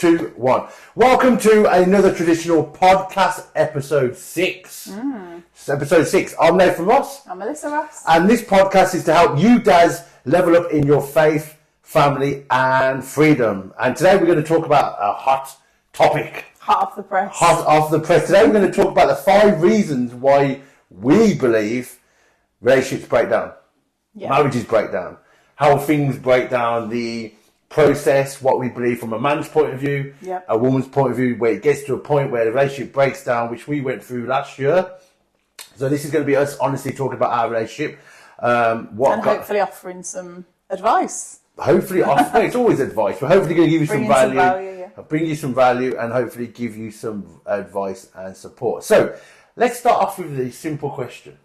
2, 1. Welcome to another traditional podcast, episode 6. It's episode 6. I'm Nathan Ross. I'm Melissa Ross. And this podcast is to help you dads level up in your faith, family, and freedom. And today we're going to talk about a hot topic. Hot off the press. Hot off the press. Today we're going to talk about the 5 reasons why we believe relationships break down. Marriages break down. How things break down, the process, what we believe from a man's point of view, a woman's point of view, where it gets to a point where the relationship breaks down, which we went through last year. So this is going to be us honestly talking about our relationship. Hopefully offering some advice. It's always advice, but hopefully going to give you some value, bring you some value, and hopefully give you some advice and support. So let's start off with the simple question.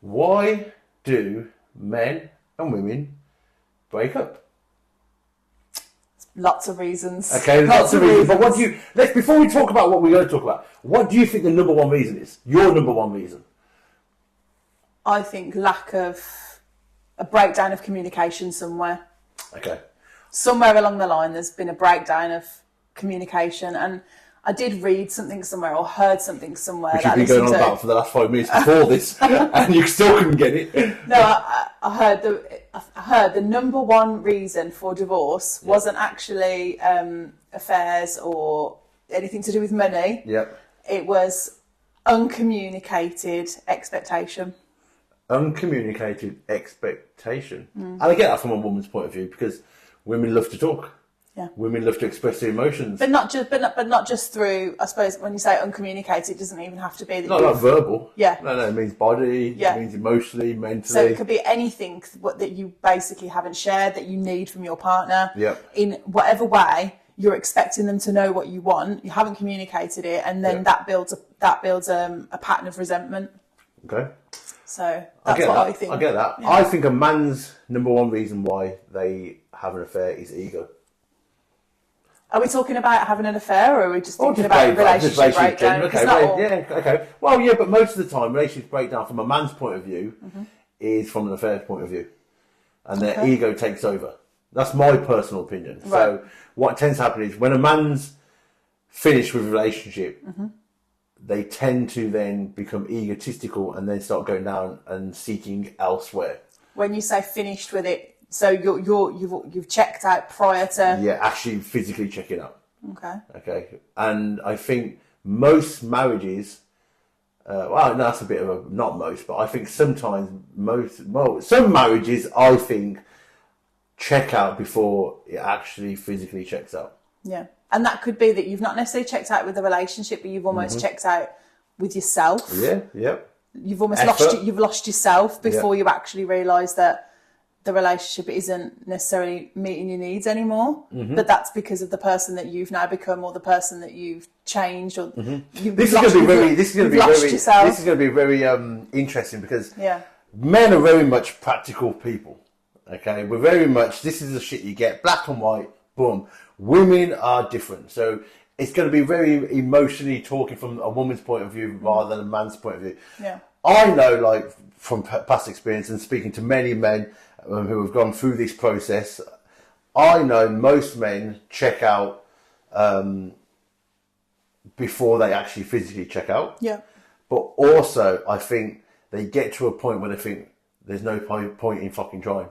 Why do men and women break up? Lots of reasons. Okay, lots of reasons. But before we talk about what we're going to talk about, what do you think the number one reason is? Your number one reason? I think lack of a breakdown of communication somewhere. Okay. Somewhere along the line, there's been a breakdown of communication, and I did read something somewhere or heard something somewhere. Which you've been going on about for the last 5 minutes before this, and you still couldn't get it. No, I heard the number one reason for divorce wasn't actually affairs or anything to do with money. It was uncommunicated expectation. Uncommunicated expectation. And I get that from a woman's point of view, because women love to talk. Women love to express their emotions, but not just through. I suppose when you say uncommunicated, it doesn't even have to be that. Not verbal. No, it means body. It means emotionally, mentally. So it could be anything that you basically haven't shared that you need from your partner. In whatever way, you're expecting them to know what you want. You haven't communicated it, and then that builds a pattern of resentment. Okay. So that's what I think. I get that. I think a man's number one reason why they have an affair is ego. Are we talking about having an affair, or are we just thinking about a relationship breakdown? Okay. Well, yeah, but most of the time, relationships break down from a man's point of view is from an affair's point of view. And their ego takes over. That's my personal opinion. Right. So what tends to happen is when a man's finished with a relationship, they tend to then become egotistical and then start going down and seeking elsewhere. When you say finished with it, so you've checked out prior to... actually physically checking out. Okay. And I think most marriages, that's a bit of a, not most, but I think sometimes some marriages, I think, check out before it actually physically checks out. Yeah. And that could be that you've not necessarily checked out with the relationship, but you've almost checked out with yourself. You've almost lost yourself before you actually realise that the relationship isn't necessarily meeting your needs anymore, but that's because of the person that you've now become, or the person that you've changed, or This is going to be very interesting, because men are very much practical people. Okay, we're very much, this is the shit you get, black and white, boom. Women are different, so it's going to be very emotionally talking from a woman's point of view rather than a man's point of view. I know, like, from past experience and speaking to many men who have gone through this process, I know most men check out before they actually physically check out. But also, I think they get to a point where they think there's no point in fucking trying.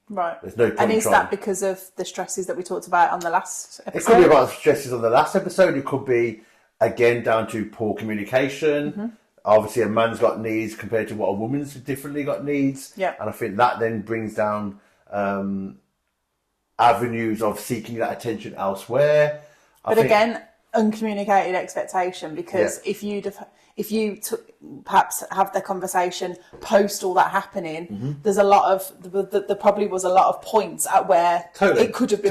Right. There's no point and is in trying. That because of the stresses that we talked about on the last episode? It could be about the stresses on the last episode. It could be, again, down to poor communication. Obviously, a man's got needs compared to what a woman's differently got needs. And I think that then brings down avenues of seeking that attention elsewhere. But again, uncommunicated expectation, because if you perhaps have the conversation post all that happening, there's a lot of there probably was a lot of points at where it could have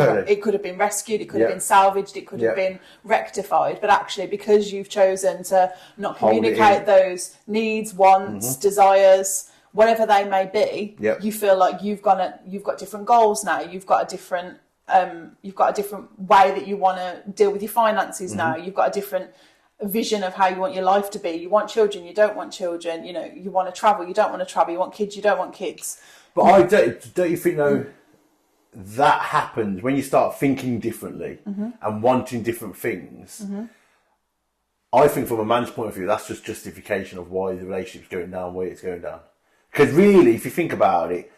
been rescued, it could have been salvaged, it could have been rectified, but actually because you've chosen to not communicate those needs, wants, desires, whatever they may be, you feel like you've got different goals now, you've got a different way that you want to deal with your finances now, you've got a different vision of how you want your life to be. You want children, you don't want children, you want to travel, you don't want to travel, you want kids, you don't want kids. But don't you think though, that happens when you start thinking differently and wanting different things. I think from a man's point of view, that's just justification of why the relationship's going down, where it's going down. Because really, if you think about it,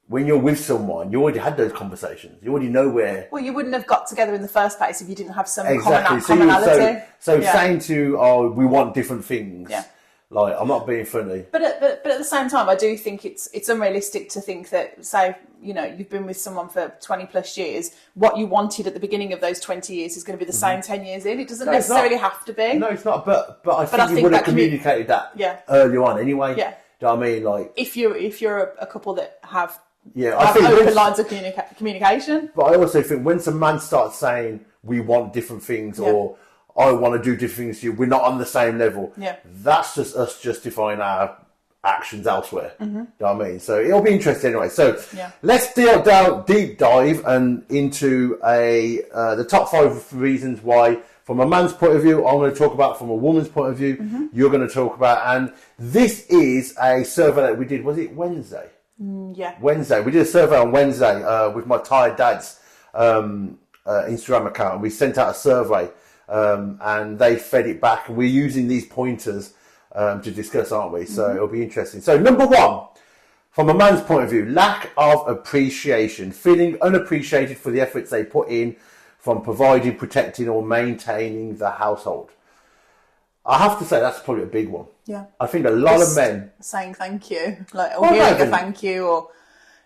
when you're with someone, you already had those conversations. You already know where... Well, you wouldn't have got together in the first place if you didn't have some commonality. So saying to, oh, we want different things... Yeah. Like, I'm not being funny. But at the same time, I do think it's unrealistic to think that, say, you know, you've been with someone for 20 plus years, what you wanted at the beginning of those 20 years is going to be the same 10 years in. It doesn't necessarily have to be. No, it's not. But I think you would have communicated that early on anyway. Yeah. Do you know what I mean? Like, if you're a couple that have I think open lines of communication. But I also think when some man starts saying we want different things or I want to do different things to you, we're not on the same level. Yeah. That's just us justifying our actions elsewhere. Do you know what I mean? So it'll be interesting anyway. So let's deep dive and into the top 5 reasons why, from a man's point of view, I'm going to talk about from a woman's point of view, you're going to talk about. And this is a survey that we did, was it Wednesday? Wednesday. We did a survey on Wednesday with my Tired Dads Instagram account. And we sent out a survey. And they fed it back, and we're using these pointers to discuss, aren't we? So it'll be interesting. So number 1, from a man's point of view, lack of appreciation, feeling unappreciated for the efforts they put in from providing, protecting or maintaining the household. I have to say that's probably a big one. Yeah. I think a lot of men... saying thank you, or hearing a thank you, or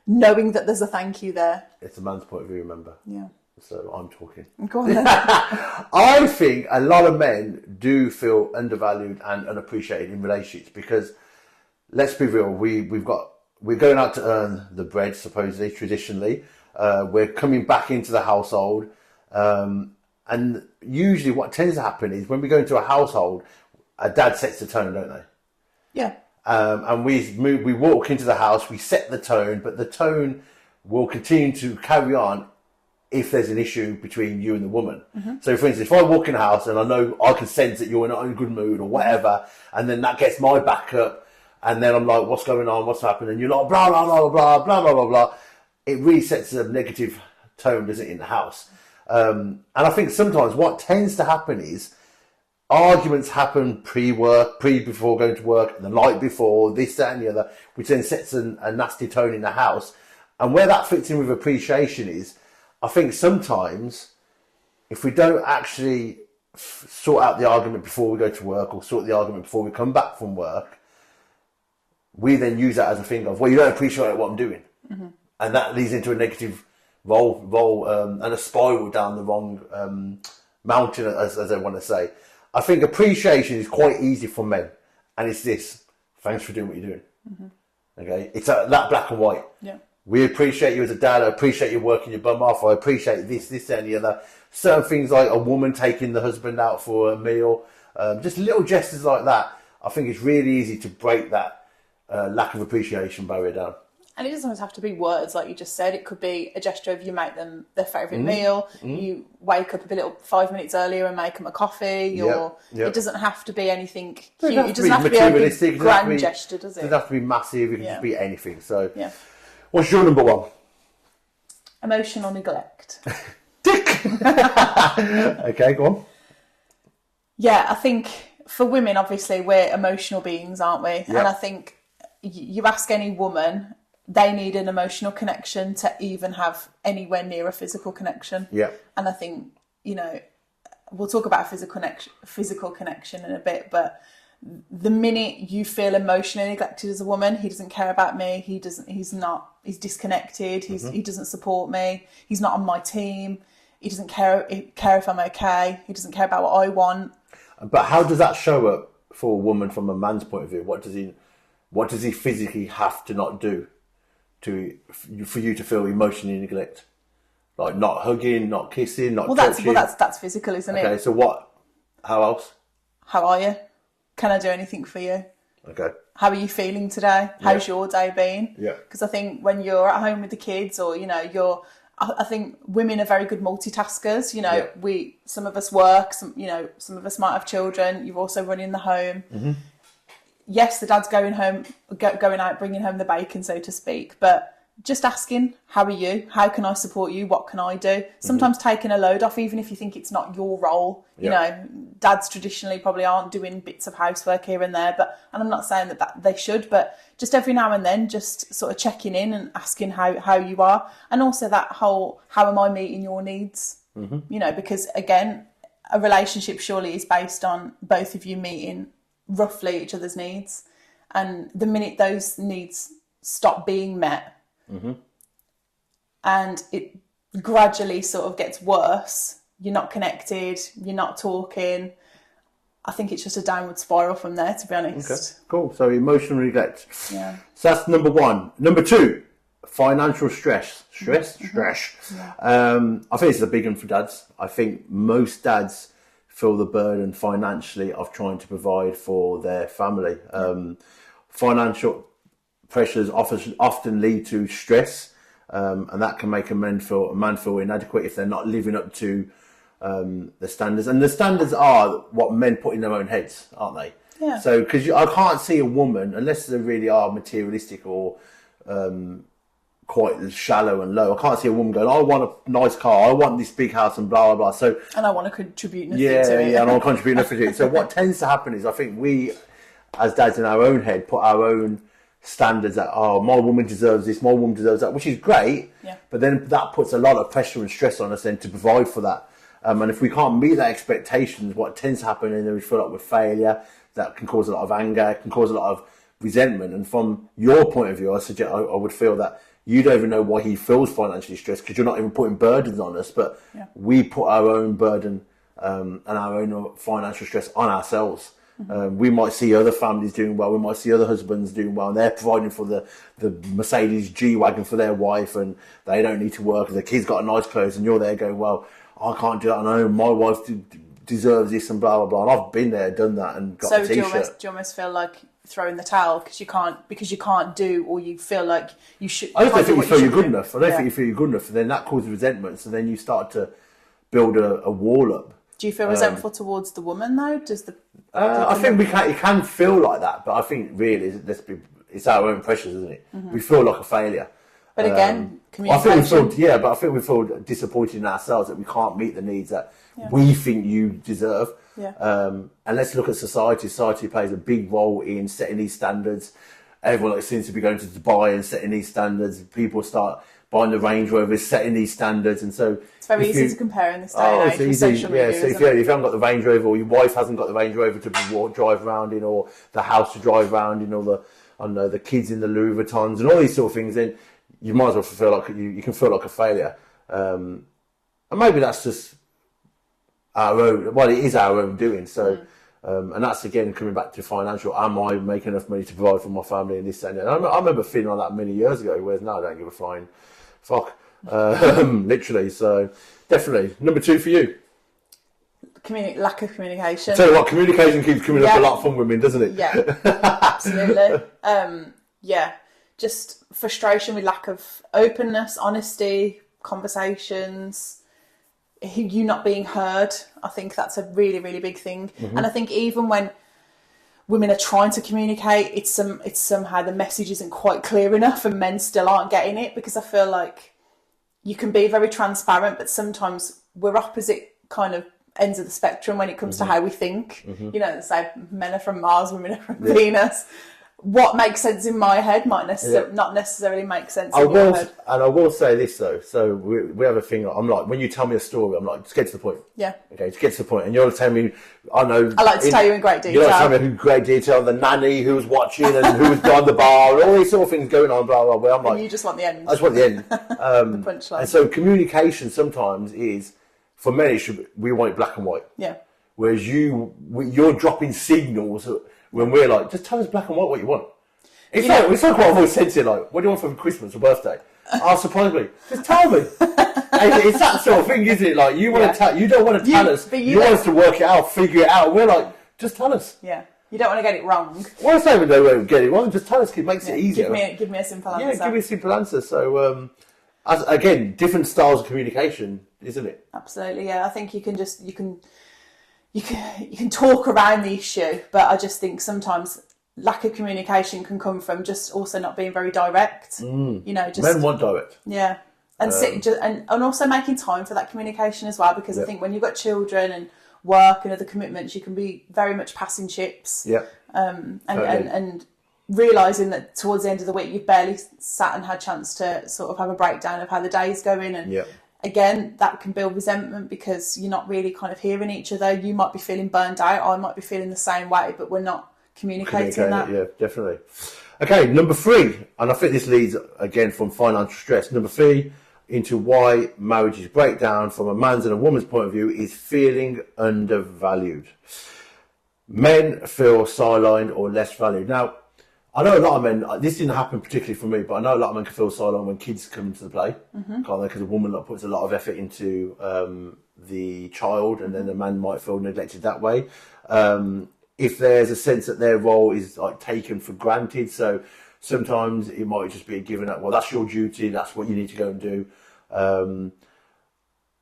knowing that there's a thank you there. It's a man's point of view, remember? Yeah. So I'm talking. Go on then. I think a lot of men do feel undervalued and unappreciated in relationships because, let's be real, we're going out to earn the bread, supposedly, traditionally. We're coming back into the household. And usually what tends to happen is when we go into a household, a dad sets the tone, don't they? Yeah. And we walk into the house, we set the tone, but the tone will continue to carry on if there's an issue between you and the woman. So, for instance, if I walk in the house and I know I can sense that you're not in a good mood or whatever, and then that gets my back up, and then I'm like, what's going on, what's happening? And you're like, blah, blah, blah, blah, blah, blah, blah, blah. It really sets a negative tone, doesn't it, in the house? And I think sometimes what tends to happen is arguments happen before going to work, the night before, this, that, and the other, which then sets a nasty tone in the house. And where that fits in with appreciation is, I think sometimes if we don't actually sort out the argument before we go to work or sort the argument before we come back from work, we then use that as a thing of, well, you don't appreciate what I'm doing. And that leads into a negative roll and a spiral down the wrong mountain, as they want to say. I think appreciation is quite easy for men. And it's this, thanks for doing what you're doing. Okay, it's that black and white. Yeah. We appreciate you as a dad. I appreciate you working your bum off. I appreciate this, and the other. Certain things like a woman taking the husband out for a meal. Just little gestures like that. I think it's really easy to break that lack of appreciation barrier down. And it doesn't always have to be words, like you just said. It could be a gesture of you make them their favourite meal. You wake up a little 5 minutes earlier and make them a coffee. Or it doesn't have to be anything cute. It doesn't have to be a big grand gesture, does it? It doesn't have to be massive. It can just be anything. So. Yeah. What's your number 1? Emotional neglect. Dick! Okay, go on. Yeah, I think for women, obviously, we're emotional beings, aren't we? Yep. And I think you ask any woman, they need an emotional connection to even have anywhere near a physical connection. Yeah. And I think, you know, we'll talk about physical connection in a bit, but the minute you feel emotionally neglected as a woman, he doesn't care about me, he's disconnected, he doesn't support me, he's not on my team, he doesn't care if I'm okay, he doesn't care about what I want. But how does that show up for a woman from a man's point of view? What does he physically have to not do for you to feel emotionally neglect? Like not hugging, not kissing, not touching? That's physical, isn't it? Okay, so what? How else? How are you? Can I do anything for you? Okay. How are you feeling today? How's your day been? Yeah. Because I think when you're at home with the kids, or I think women are very good multitaskers. You know, some of us work, some of us might have children. You're also running the home. Yes, the dad's going out, bringing home the bacon, so to speak. But just asking, how are you? How can I support you? What can I do? Sometimes taking a load off, even if you think it's not your role. You know, dads traditionally probably aren't doing bits of housework here and there, and I'm not saying that they should, but just every now and then, just sort of checking in and asking how you are. And also that whole, how am I meeting your needs? You know, because again, a relationship surely is based on both of you meeting roughly each other's needs. And the minute those needs stop being met, and it gradually sort of gets worse, you're not connected, you're not talking, I think it's just a downward spiral from there, to be honest. Okay, cool. So emotional neglect. Yeah. So that's number one. Number two, financial stress. Stress? Yeah. I think it's a big one for dads. I think most dads feel the burden financially of trying to provide for their family. Financial pressures often lead to stress, and that can make a man feel inadequate if they're not living up to the standards. And the standards are what men put in their own heads, aren't they? Yeah. So, because I can't see a woman, unless they really are materialistic or quite shallow and low, I can't see a woman going, I want a nice car, I want this big house and blah, blah, blah. So, and I want to contribute nothing to it. Yeah, and I want to contribute nothing to it. So what tends to happen is, I think we, as dads in our own head, put our own standards that, my woman deserves this, my woman deserves that, which is great, but then that puts a lot of pressure and stress on us then to provide for that. And if we can't meet that expectations, what tends to happen is we feel like we're failure. That can cause a lot of anger, it can cause a lot of resentment. And from your point of view, I would feel that you don't even know why he feels financially stressed, because you're not even putting burdens on us, but we put our own burden and our own financial stress on ourselves. We might see other families doing well, we might see other husbands doing well, and they're providing for the Mercedes G-Wagon for their wife, and they don't need to work, and the kids got nice clothes, and you're there going, well, I can't do that, I know my wife deserves this, and blah, blah, blah. And I've been there, done that, and got a T-shirt. So do you almost feel like throwing the towel because you can't do, or you feel like you should? I don't think you feel you're good enough. I don't think you feel you're good enough, and then that causes resentment, so then you start to build a wall up. Do you feel resentful towards the woman though? I think it can feel like that, but I think really it's our own pressures, isn't it? We feel like a failure. But again, communication. I think we feel disappointed in ourselves that we can't meet the needs that we think you deserve. And let's look at society. Society plays a big role in setting these standards. Everyone seems to be going to Dubai and setting these standards. People start buying the Range Rovers, setting these standards, and so it's very easy to compare in this day and age with social media. So if you haven't got the Range Rover, or your wife hasn't got the Range Rover to drive around in, or the house to drive around in, or the kids in the Louis Vuittons and all these sort of things, then you might as well feel like you can feel like a failure. And maybe that's just our own. Well, it is our own doing. So. And that's again coming back to financial. Am I making enough money to provide for my family and this and that? I remember feeling like that many years ago, whereas now I don't give a flying fuck. Literally. So definitely. Number 2 for you. Lack of communication. Tell you what, communication keeps coming up a lot from women, doesn't it? Yeah, absolutely. Just frustration with lack of openness, honesty, conversations. You not being heard, I think that's a really, really big thing. And I think even when women are trying to communicate, it's somehow the message isn't quite clear enough, and men still aren't getting it, because I feel like you can be very transparent, but sometimes we're opposite kind of ends of the spectrum when it comes to how we think. You know, they say men are from Mars, women are from Venus. What makes sense in my head might not necessarily make sense in your head. And I will say this though. So we have a thing. I'm like, when you tell me a story, I'm like, just get to the point. Yeah. Okay, just get to the point. And you're telling me, I know. I like to tell you in great detail. You're telling me in great detail, the nanny who was watching and who was behind the bar, and all these sort of things going on. Blah blah blah. I'm like, and you just want the end. I just want the end. The punchline. And so communication sometimes is, for men, we want it black and white. Yeah. Whereas you're dropping signals when we're like, just tell us black and white what you want. It's like what I've always said to you, like, what do you want for Christmas or birthday? Surprise me. Just tell me. It's that sort of thing, isn't it? Like, you want to tell, you don't want to tell us. You want us to work it out, figure it out. We're like, just tell us. Yeah. You don't want to get it wrong. Well, I say we don't get it wrong. Just tell us. It makes it easier. Give me a simple answer. Yeah, give me a simple answer. So, again, different styles of communication, isn't it? Absolutely. Yeah. I think you can talk around the issue, but I just think sometimes lack of communication can come from just also not being very direct. You know, just men want direct. Yeah, and and also making time for that communication as well, because I think when you've got children and work and other commitments, you can be very much passing chips. Yeah. And realising that towards the end of the week you've barely sat and had a chance to sort of have a breakdown of how the day is going, and again that can build resentment because you're not really kind of hearing each other. You might be feeling burned out, I might be feeling the same way, but we're not communicating that. Yeah, definitely. Okay, number 3, and I think this leads again from financial stress. Number 3 into why marriages break down from a man's and a woman's point of view is feeling undervalued. Men feel sidelined or less valued. Now, I know a lot of men, this didn't happen particularly for me, but I know a lot of men can feel sidelined when kids come into the play. Because a woman puts a lot of effort into the child, and then the man might feel neglected that way. If there's a sense that their role is like taken for granted, so sometimes it might just be given up, well, that's your duty, that's what you need to go and do.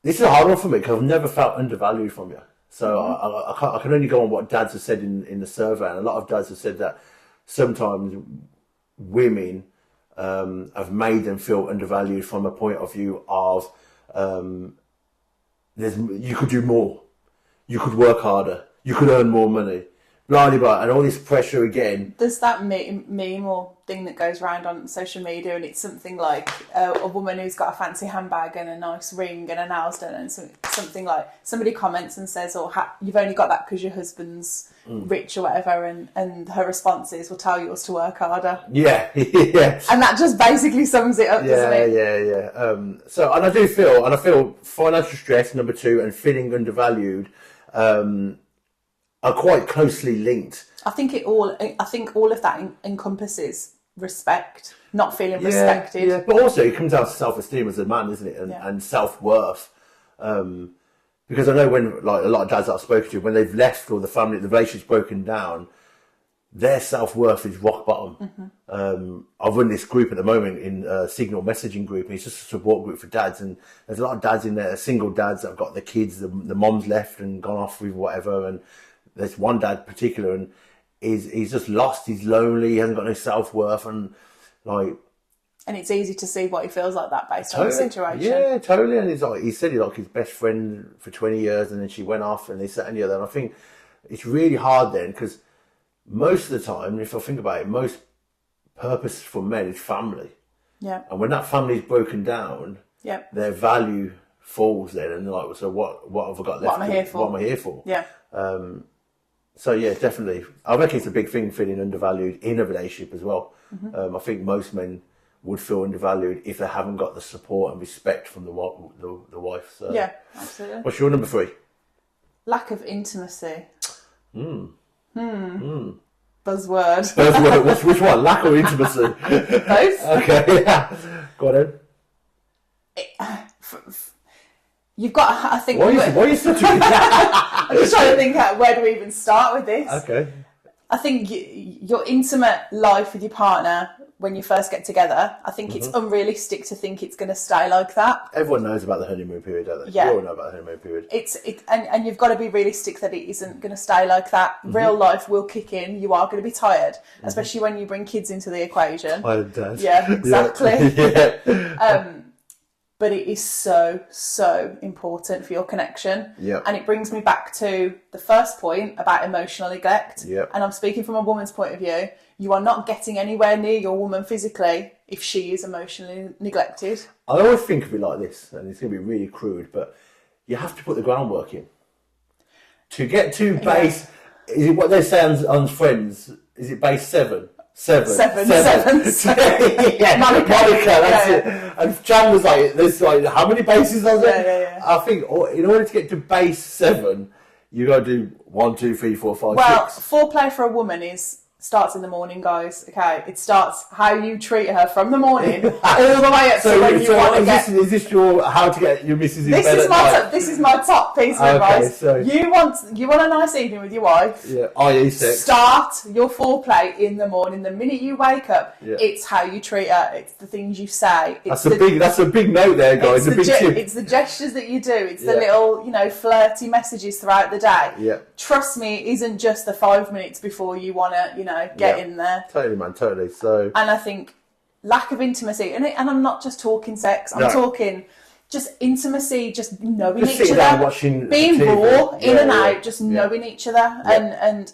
This is a hard one for me because I've never felt undervalued from you. So I can only go on what dads have said in the survey, and a lot of dads have said that sometimes women have made them feel undervalued from a point of view of you could do more, you could work harder, you could earn more money, blah, blah, blah, and all this pressure again. There's that meme or thing that goes around on social media, and it's something like a woman who's got a fancy handbag and a nice ring and a nails done, and something like somebody comments and says, "Oh, you've only got that because your husband's rich or whatever," and her response is, "Well, tell yours to work harder." Yeah, yeah. And that just basically sums it up, doesn't it? Yeah. So, and I feel financial stress, number 2, and feeling undervalued are quite closely linked. I think all of that encompasses respect, not feeling respected. Yeah, but also it comes down to self-esteem as a man, isn't it? And self-worth. Because I know when, like, a lot of dads that I've spoken to, when they've left or the relationship's broken down, their self-worth is rock bottom. I've run this group at the moment in a Signal messaging group, and it's just a support group for dads, and there's a lot of dads in there, single dads that have got their kids, the mom's left and gone off with whatever, and there's one dad in particular, and he's just lost, he's lonely, he hasn't got no self-worth, and it's easy to see what he feels like that based on the situation. Yeah, totally. And he said he's like his best friend for 20 years, and then she went off, and this, that, and the other. And I think it's really hard then, because most of the time, if I think about it, most purpose for men is family. Yeah. And when that family is broken down, their value falls then, and they're like, so what have I got left? What am I here for? What am I here for? Yeah. So yeah, definitely. I reckon it's a big thing, feeling undervalued in a relationship as well. I think most men would feel undervalued if they haven't got the support and respect from the wife. So. Yeah, absolutely. What's your number 3? Lack of intimacy. Buzzword. Which one? Lack or intimacy? Both. Okay, yeah. Go on then. You've got, I think... Why are you such a... I'm just trying to think where do we even start with this? Okay. I think your intimate life with your partner, when you first get together, I think it's unrealistic to think it's going to stay like that. Everyone knows about the honeymoon period, don't they? Yeah. We all know about the honeymoon period. And you've got to be realistic that it isn't going to stay like that. Real life will kick in. You are going to be tired, especially when you bring kids into the equation. Tired dad. Yeah, exactly. Yeah. But it is so, so important for your connection. Yeah. And it brings me back to the first point about emotional neglect. Yeah. And I'm speaking from a woman's point of view. You are not getting anywhere near your woman physically if she is emotionally neglected. I always think of it like this, and it's going to be really crude, but you have to put the groundwork in. To get to base, is it what they say on Friends, is it base 7? Seven. Yeah, Monica, that's it. And Chan was like, there's like, how many bases are there? Yeah. I think in order to get to base 7, you got to do 1, 2, 3, 4, 5, 6. Well, foreplay for a woman starts in the morning, guys. Okay, it starts how you treat her from the morning all the way up to when you want to get. Is this your how to get your missus in bed at night? This is my top piece of advice. So you want a nice evening with your wife. Yeah, i.e. sex. Start your foreplay in the morning. The minute you wake up, it's how you treat her. It's the things you say. That's a big note there, guys. It's it's the gestures that you do. It's the little flirty messages throughout the day. Yeah. Trust me, it isn't just the 5 minutes before you want to get in there. Totally, man, totally. So, and I think lack of intimacy, and I'm not just talking sex. I'm talking just intimacy, just knowing each other, being raw, in and out, just knowing each other, and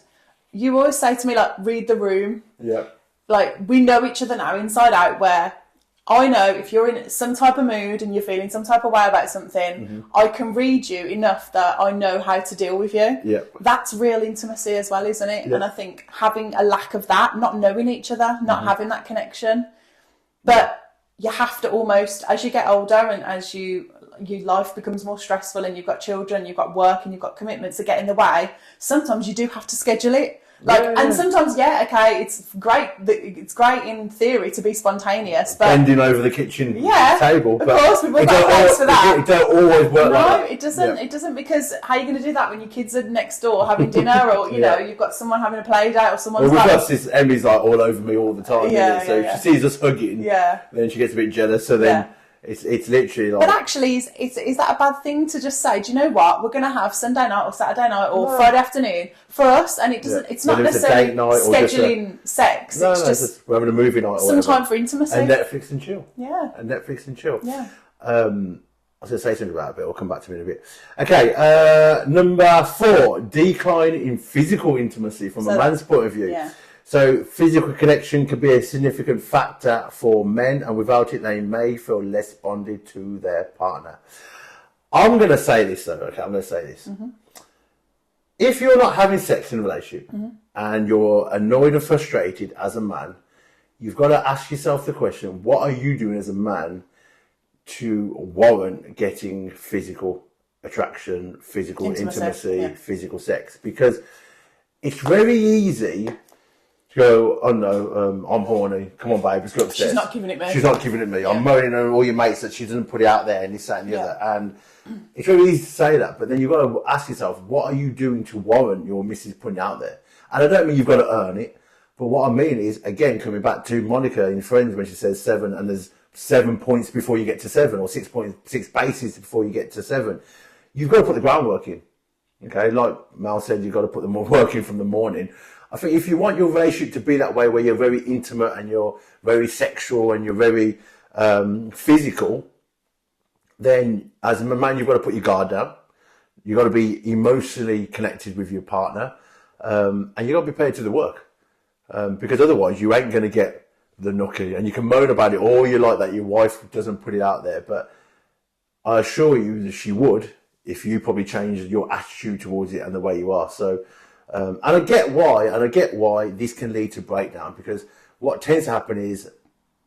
you always say to me, like, read the room. Yeah. Like, we know each other now, inside out, where I know if you're in some type of mood and you're feeling some type of way about something, I can read you enough that I know how to deal with you. Yeah. That's real intimacy as well, isn't it? Yeah. And I think having a lack of that, not knowing each other, not having that connection, but you have to almost, as you get older and as your life becomes more stressful and you've got children, you've got work and you've got commitments that get in the way, sometimes you do have to schedule it. And sometimes, it's great. It's great in theory to be spontaneous, but bending over the kitchen table. Of course, we've all got place for that. It don't always work. No, it doesn't. It doesn't, because how are you going to do that when your kids are next door having dinner, or you know you've got someone having a play date, or someone's with us, this Emmy's like all over me all the time. So if she sees us hugging, then she gets a bit jealous. So then. It's literally like... But actually, is that a bad thing to just say, do you know what, we're going to have Sunday night or Saturday night or Friday afternoon for us, and it doesn't. It's not necessarily scheduling sex. No, it's just we're having a movie night or some time for intimacy. And Netflix and chill. Yeah. And Netflix and chill. Yeah. I was going to say something about it, but it'll come back to me in a bit. Okay, number 4, decline in physical intimacy from a man's point of view. Yeah. So physical connection can be a significant factor for men, and without it, they may feel less bonded to their partner. I'm going to say this, though. Okay, I'm going to say this. If you're not having sex in a relationship and you're annoyed and frustrated as a man, you've got to ask yourself the question, what are you doing as a man to warrant getting physical attraction, physical intimacy, physical sex? Because it's very easy... go, oh no, I'm horny. Come on, babe, let's go upstairs. She's not giving it me. She's not giving it me. I'm moaning at all your mates that she doesn't put it out there and this, that and the other. And it's very easy to say that, but then you've got to ask yourself, what are you doing to warrant your missus putting it out there? And I don't mean you've got to earn it, but what I mean is, again, coming back to Monica in Friends when she says 7 and there's 7 points before you get to 7, or 6 bases before you get to 7. You've got to put the groundwork in. Okay, like Mal said, you've got to put the work in from the morning. I think if you want your relationship to be that way, where you're very intimate and you're very sexual and you're very physical, then as a man, you've got to put your guard down. You've got to be emotionally connected with your partner, and you've got to be paid to the work, because otherwise you ain't going to get the nookie. And you can moan about it all you like that your wife doesn't put it out there, but I assure you that she would if you probably changed your attitude towards it and the way you are. So. And I get why this can lead to breakdown, because what tends to happen is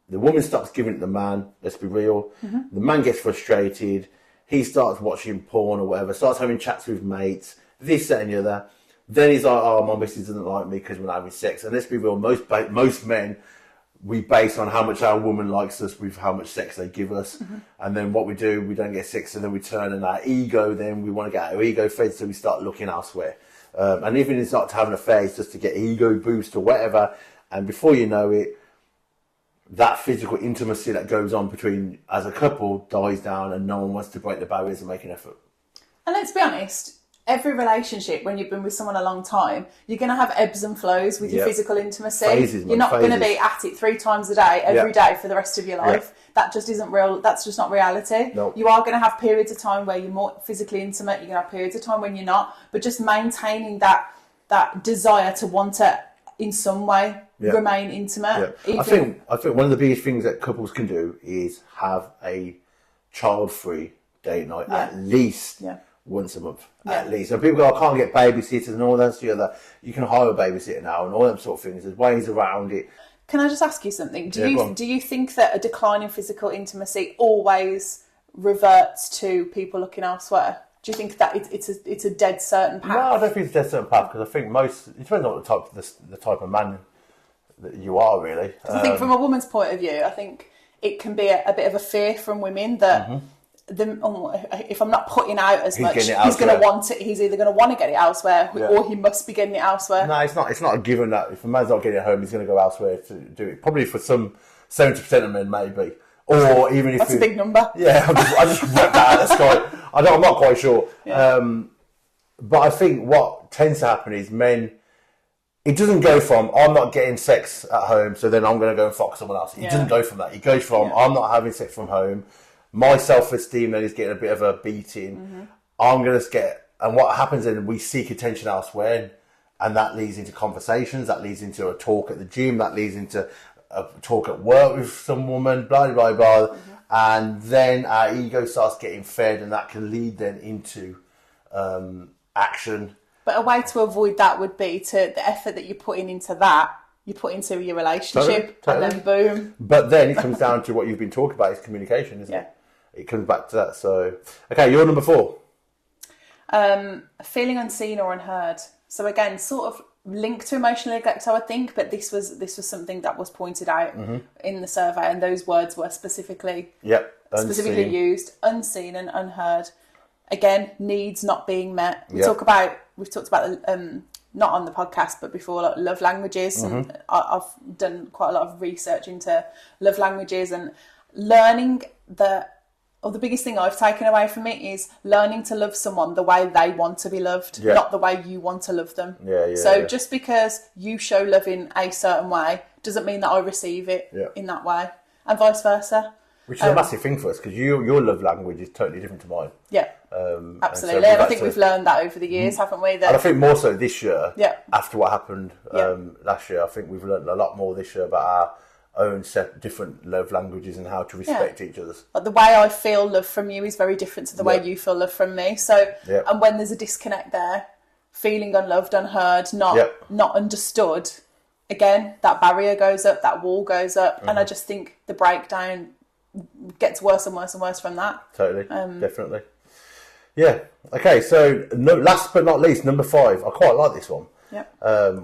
the woman stops giving it to the man, let's be real. The man gets frustrated, he starts watching porn or whatever, starts having chats with mates, this, that and the other. Then he's like, oh, my missus doesn't like me because we're not having sex. And let's be real, most men, we base on how much our woman likes us with how much sex they give us. And then what we do, we don't get sex, and then we turn, and our ego, then we want to get our ego fed, so we start looking elsewhere. And even if it's not to have an affair, it's just to get ego boost or whatever. And before you know it, that physical intimacy that goes on between as a couple dies down, and no one wants to break the barriers and make an effort. And let's be honest, every relationship, when you've been with someone a long time, you're going to have ebbs and flows with your physical intimacy. You're not going to be at it 3 times a day, every day for the rest of your life. That just isn't real. That's just not reality. Nope. You are going to have periods of time where you're more physically intimate. You're going to have periods of time when you're not. But just maintaining that desire to want to, in some way, remain intimate. I think one of the biggest things that couples can do is have a child-free date night at least once a month. At least. And people go, I can't get babysitters and all that stuff. You can hire a babysitter now and all them sort of things. There's ways around it. Can I just ask you something? Do you think that a decline in physical intimacy always reverts to people looking elsewhere? Do you think that it's a dead certain path? No, I don't think it's a dead certain path, because I think it depends on the type of man that you are, really. I think from a woman's point of view, I think it can be a bit of a fear from women that if I'm not putting out as much, he's going to want it. He's either going to want to get it elsewhere, or he must be getting it elsewhere. No, it's not a given that if a man's not getting it at home, he's going to go elsewhere to do it. Probably for some 70% of men, maybe. Or even if that's a big number. Yeah, I just ripped that out of the sky. I'm not quite sure. But I think what tends to happen is men, it doesn't go from, I'm not getting sex at home, so then I'm going to go and fuck someone else. It doesn't go from that. It goes from, I'm not having sex from home, my self-esteem then is getting a bit of a beating. I'm going to get, and what happens then, we seek attention elsewhere, and that leads into conversations, that leads into a talk at the gym, that leads into a talk at work with some woman, blah, blah, blah. And then our ego starts getting fed, and that can lead then into action. But a way to avoid that would be to the effort that you're putting into that, you put into your relationship, totally. And then boom. But then it comes down to what you've been talking about, is communication, isn't it? It comes back to that. So, okay, you're number 4. Feeling unseen or unheard. So again, sort of linked to emotional neglect, I would think, but this was something that was pointed out in the survey, and those words were specifically used: unseen and unheard. Again, needs not being met. We've talked about not on the podcast but before, like love languages, and I've done quite a lot of research into love languages, and learning that. Or the biggest thing I've taken away from it is learning to love someone the way they want to be loved, not the way you want to love them. So just because you show love in a certain way doesn't mean that I receive it in that way, and vice versa. Which is a massive thing for us, because your love language is totally different to mine. Absolutely. And I think we've learned that over the years, haven't we? That... And I think more so this year, after what happened last year, I think we've learned a lot more this year about our own different love languages and how to respect each other's. But the way I feel love from you is very different to the way you feel love from me. So, and when there's a disconnect there, feeling unloved, unheard, not understood, again, that barrier goes up, that wall goes up, and I just think the breakdown gets worse and worse and worse from that. Totally, definitely. Yeah. Okay. So, last but not least, number 5. I quite like this one.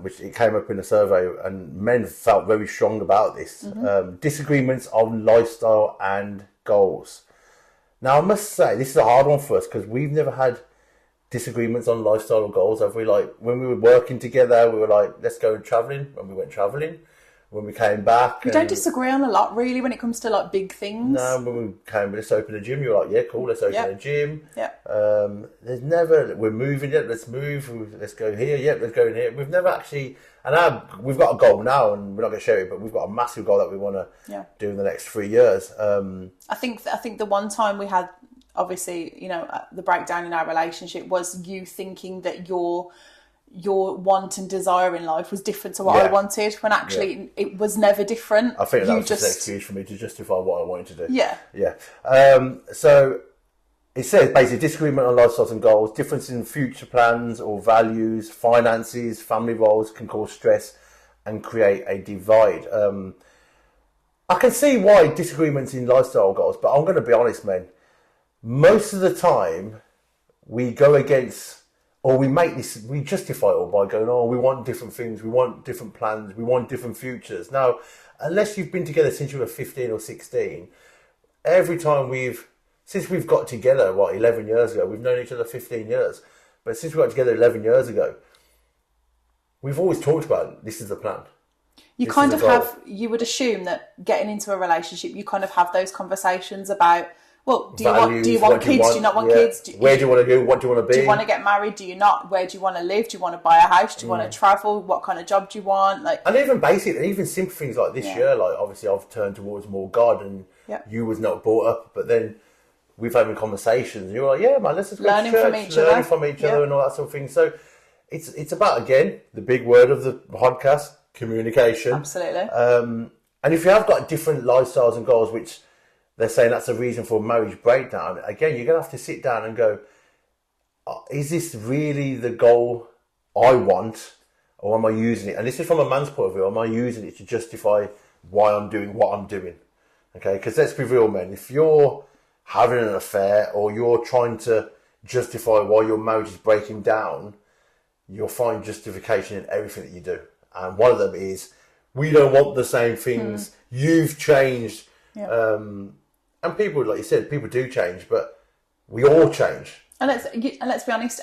Which it came up in a survey, and men felt very strong about this. Disagreements on lifestyle and goals. Now, I must say, this is a hard one for us, because we've never had disagreements on lifestyle or goals, have we? Like, when we were working together, we were like, let's go travelling, when we went travelling. When we came back, we don't disagree on a lot, really, when it comes to like big things. No, when we came, let's open a gym. You were like, yeah, cool, let's open a gym. There's never, we're moving, let's move, let's go here, let's go in here. We've never actually, and we've got a goal now, and we're not going to share it, but we've got a massive goal that we want to do in the next 3 years. I think the one time we had, obviously, the breakdown in our relationship was you thinking that your want and desire in life was different to what I wanted, when actually it was never different. I think that was just an excuse for me to justify what I wanted to do. So it says basically disagreement on lifestyles and goals, difference in future plans or values, finances, family roles can cause stress and create a divide. I can see why disagreements in lifestyle goals, but I'm going to be honest, man. Most of the time we go against, or we justify it all by going, we want different things, we want different plans, we want different futures. Now, unless you've been together since you were 15 or 16, every time since we've got together, 11 years ago, we've known each other 15 years, but since we got together 11 years ago, we've always talked about, this is the plan. You would assume that getting into a relationship, you kind of have those conversations about, well, do you want kids? Do you not want kids? Where do you want to go? What do you want to be? Do you want to get married? Do you not? Where do you want to live? Do you want to buy a house? Do you want to travel? What kind of job do you want? And even simple things like this year, like obviously I've turned towards more God, and you was not brought up, but then we've having conversations, and you're like, yeah, man, let's just go learning to church, learning from each other, and all that sort of thing. So it's about, again, the big word of the podcast, communication. Absolutely. And if you have got different lifestyles and goals, which they're saying that's a reason for marriage breakdown, again, you're going to have to sit down and go, is this really the goal I want, or am I using it? And this is from a man's point of view. Am I using it to justify why I'm doing what I'm doing? Okay, because let's be real, men. If you're having an affair, or you're trying to justify why your marriage is breaking down, you'll find justification in everything that you do. And one of them is, we don't want the same things. You've changed. And people, like you said, people do change, but we all change. And let's be honest,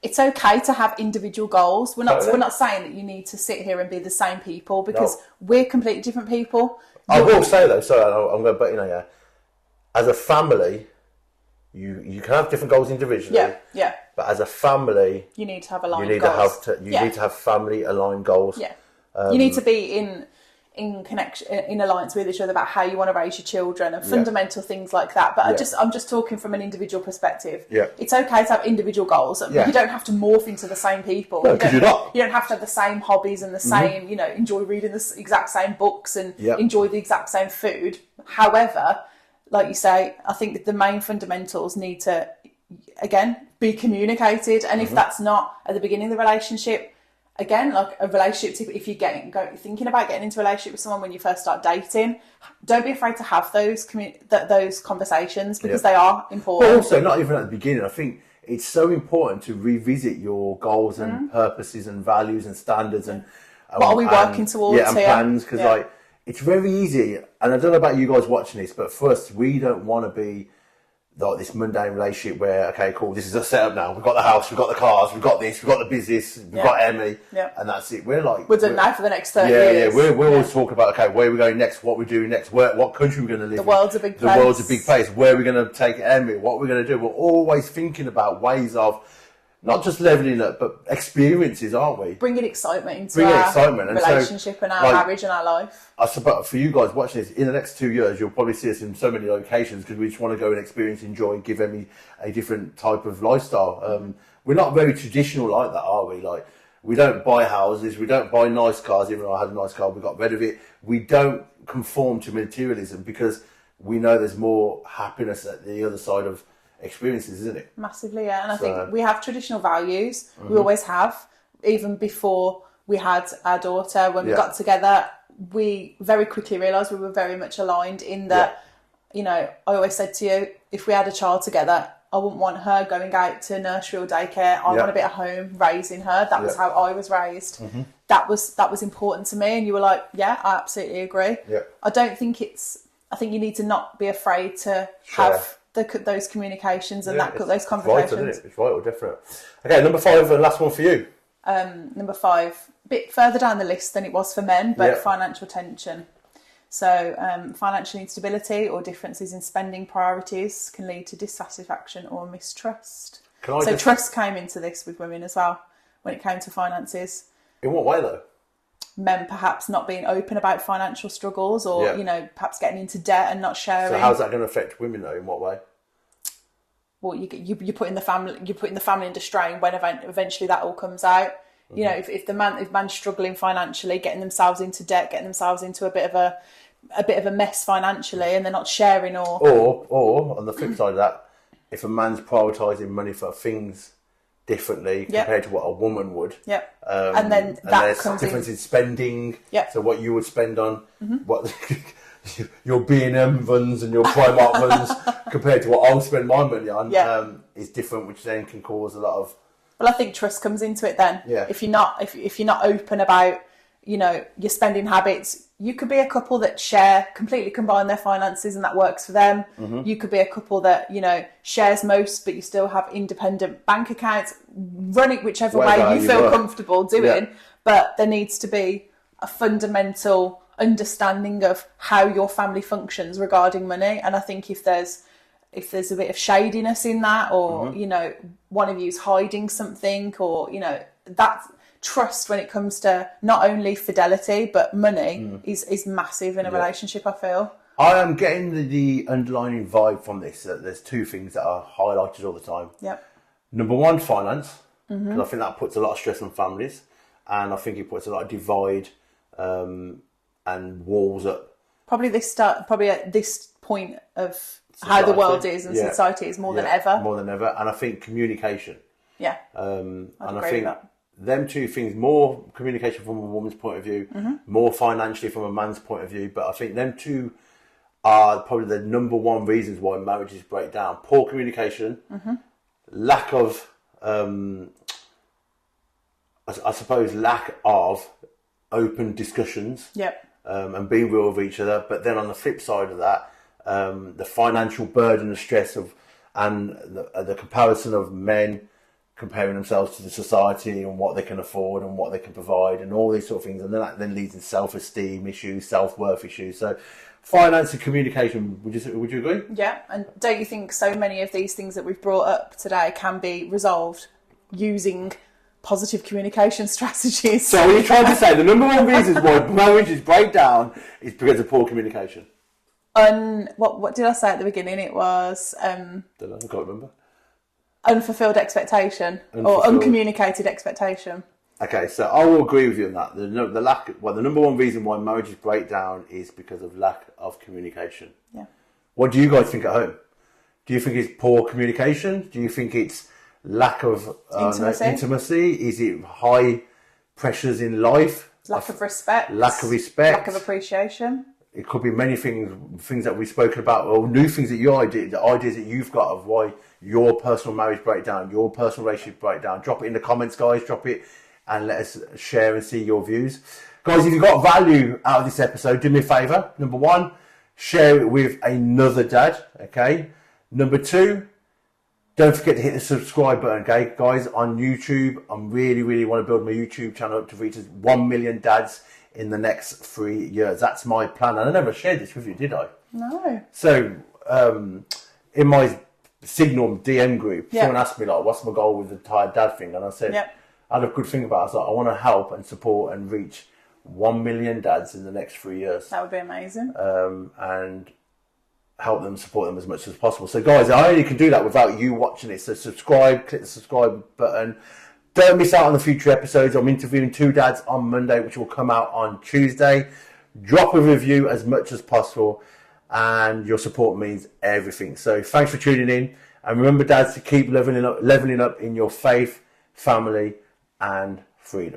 it's okay to have individual goals. We're not saying that you need to sit here and be the same people, because we're completely different people. I will say though, sorry, I'm going to butt in here. As a family, you can have different goals individually. Yeah. But as a family, you need to have aligned goals. You need to have family aligned goals. Yeah. You need to be in connection, in alliance with each other about how you want to raise your children and fundamental things like that. But I'm just talking from an individual perspective. Yeah. It's okay to have individual goals. Yeah. You don't have to morph into the same people. No, because you're not. You don't have to have the same hobbies and the same, enjoy reading the exact same books and enjoy the exact same food. However, like you say, I think that the main fundamentals need to, again, be communicated. And if that's not at the beginning of the relationship, again, like a relationship, if you're thinking about getting into a relationship with someone when you first start dating, don't be afraid to have those conversations, because they are important. But also, not even at the beginning, I think it's so important to revisit your goals and purposes and values and standards and what are we working towards and plans, because like it's very easy, and I don't know about you guys watching this, but for us, we don't want to be like this mundane relationship where, okay, cool, this is a setup now. We've got the house, we've got the cars, we've got this, we've got the business, we've got Emily, and that's it. We're doing now for the next 30 years. Yeah, we're always talking about, okay, where are we going next, what we're doing next, what country we're going to live in. The world's a big place. The world's a big place. Where are we going to take Emily? What we're going to do? We're always thinking about ways of not just leveling up, but experiences, aren't we? Bringing excitement into our relationship and our marriage and our life. I suppose for you guys watching this, in the next 2 years, you'll probably see us in so many locations because we just want to go and experience, enjoy, give Emmy a different type of lifestyle. We're not very traditional like that, are we? Like, we don't buy houses, we don't buy nice cars. Even though I had a nice car, we got rid of it. We don't conform to materialism because we know there's more happiness at the other side of experiences, isn't it? Massively, yeah. And I think we have traditional values. We always have. Even before we had our daughter, when we got together, we very quickly realised we were very much aligned in that, I always said to you, if we had a child together, I wouldn't want her going out to nursery or daycare. I want to be at home raising her. That was how I was raised. That was important to me. And you were like, yeah, I absolutely agree. I think you need to not be afraid to have those communications and those conversations. Vital, isn't it? It's vital, definitely. Okay, number 5 and last one for you. Number 5, a bit further down the list than it was for men, but financial tension. So financial instability or differences in spending priorities can lead to dissatisfaction or mistrust. Trust came into this with women as well when it came to finances. In what way though? Men perhaps not being open about financial struggles, or perhaps getting into debt and not sharing. So how's that going to affect women though? In what way? Well, you're putting the family into strain when eventually that all comes out. If man's struggling financially, getting themselves into debt, getting themselves into a bit of a mess financially, and they're not sharing, or on the flip side of that, if a man's prioritising money for things differently compared to what a woman would. And then that there's difference in spending. Yeah. So what you would spend on what your B&M runs and your Primark runs compared to what I'll spend my money on is different, which then can cause a lot of. Well, I think trust comes into it then. Yeah. If you're not open about your spending habits, you could be a couple that completely combine their finances and that works for them. You could be a couple that, shares most, but you still have independent bank accounts. Run it whichever way you feel comfortable doing. But there needs to be a fundamental understanding of how your family functions regarding money. And I think if there's a bit of shadiness in that, or, one of you's hiding something, or, that trust when it comes to not only fidelity but money is massive in a relationship, I feel. I am getting the underlying vibe from this that there's 2 things that are highlighted all the time. Number 1, finance, because I think that puts a lot of stress on families, and I think it puts a lot of divide and walls up. Probably at this point of society, how the world is and society is more than ever. More than ever, and I think communication. Yeah. And I think them 2 things, more communication from a woman's point of view, more financially from a man's point of view, but I think them 2 are probably the number 1 reasons why marriages break down. Poor communication, lack of, I suppose, lack of open discussions, and being real with each other. But then on the flip side of that, the financial burden, the stress of, and the comparison of men comparing themselves to the society and what they can afford and what they can provide and all these sort of things. And then that then leads to self-esteem issues, self-worth issues. So finance and communication, would you agree? Yeah, and don't you think so many of these things that we've brought up today can be resolved using positive communication strategies? So what you're trying to say, the number one reason why marriages break down is because of poor communication. What did I say at the beginning? It was... Don't know, I can't remember. Unfulfilled expectation or uncommunicated expectation. Okay, so I will agree with you on that. The number one reason why marriages break down is because of lack of communication. Yeah. What do you guys think at home? Do you think it's poor communication? Do you think it's lack of intimacy? Is it high pressures in life? Lack of respect. Lack of respect. Lack of appreciation. It could be many things that we've spoken about, or new things that the ideas that you've got of why your personal marriage breakdown, your personal relationship breakdown. Drop it in the comments, guys. Drop it and let us share and see your views. Guys, if you got value out of this episode, do me a favour. Number one, share it with another dad, okay? Number two, don't forget to hit the subscribe button, okay? Guys, on YouTube, I really want to build my YouTube channel up to reach 1 million dads in the next 3 years. That's my plan. And I never shared this with you, did I? No. So, in my Signal DM group, someone asked me, like, what's my goal with the tired dad thing? And I said, I had a good thing about it. I was like, I want to help and support and reach 1 million dads in the next 3 years. That would be amazing. And help them, support them as much as possible. So, guys, I only can do that without you watching it. So, subscribe, click the subscribe button. Don't miss out on the future episodes. I'm interviewing 2 dads on Monday, which will come out on Tuesday. Drop a review as much as possible, and your support means everything. So thanks for tuning in, and remember, dads, to keep leveling up in your faith, family, and freedom.